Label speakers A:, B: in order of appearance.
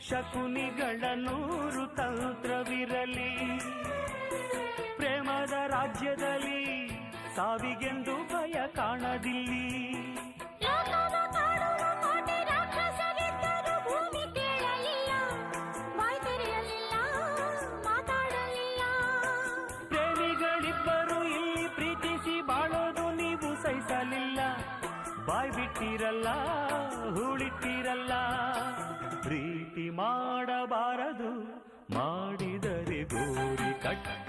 A: ಶಕುನಿಗಳ 100 ತಂತ್ರವಿರಲಿ, ಪ್ರೇಮದ ರಾಜ್ಯದಲ್ಲಿ ಸಾವಿಗೆಂದು ಭಯ ಕಾಣದಿಲ್ಲಿ. ಪ್ರೇಮಿಗಳಿಬ್ಬರು ಇಲ್ಲಿ ಪ್ರೀತಿಸಿ ಬಾಳೋದು ನೀವು ಸಹಿಸಲಿಲ್ಲ, ಬಾಯ್ ಬಿಟ್ಟಿರಲ್ಲ ಹೂಳಿಟ್ಟಿರಲ್ಲ. ಪ್ರೀತಿ ಮಾಡಬಾರದು, ಮಾಡಿದರೆ ಗೋರಿ ಕಟ್ಟ